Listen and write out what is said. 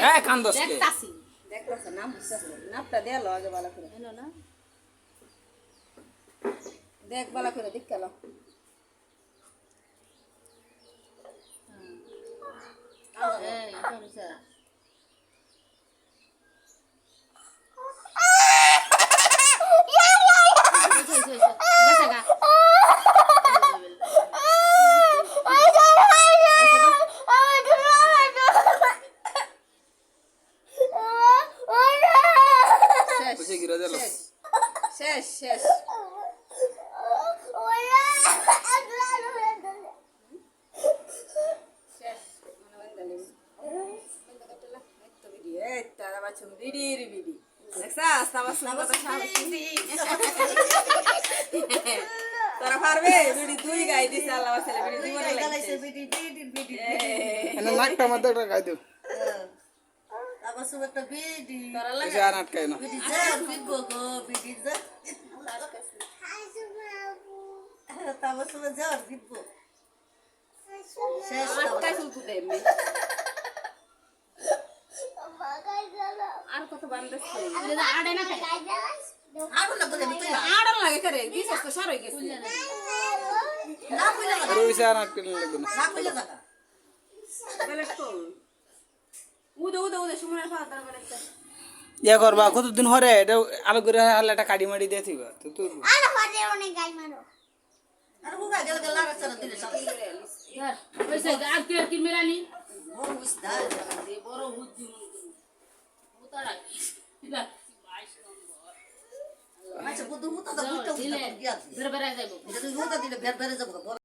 হ্যাঁ কান্দস কে দেখতাছি দেখতেছে নাম বুঝতেছে নামটা দিয়ে লো আগে ভালো করে এলো না দেখ ভালো করে দেখ কেলো এই কইছে গেছে গা বুঝে গিরা দিল শেষ শেষ শেষ এই তারা বাচ্চা বিডি বিডি দেখছা আস্তাবাস না কথা সামনে তারা পারবে বিডি দুই গাই দিছে আল্লাহ ওয়াসালে বিডি দুই বলে লাগছে বিডি বিডি বিডি এনে নাকটা মধ্যে একটা গাই দিও আবার সব একটা বিডি তারা এসে লাগা আর আটকায় না বিডি যা বিগো গো বিডি যা তাবার সব যা বিগো শেষ আটকাই শুনতে দেমনি আর কত বান্দাছে আড়ে না খাই আড়ন লাগে তুই আড়ন লাগে করে দিছস তো সার হই গেছে না কইলা আর ওই আর আটকালে লাগবে না না কইলা জায়গা বলে তো উদে উদে উদে সুমনের ফাদার করে একটা ইয়া করবা কতদিন হরে এটা আলো করে হালে একটা কাটি মারি দিয়ে থিবা তো তুই আর ফাটে অনেক গাই মারো আর হুগা গেল গেল লাগা চলে দিলে সব কইছে আর কি মেলানি বড় বুঝ দাল বড় হুদ্দি মুতারা আচ্ছা বুদ্ধ মুতা দা বুদ্ধ দিলে গিয়া বের বের যাইবো এটা তুই মুতা দিলে বের বের যাবো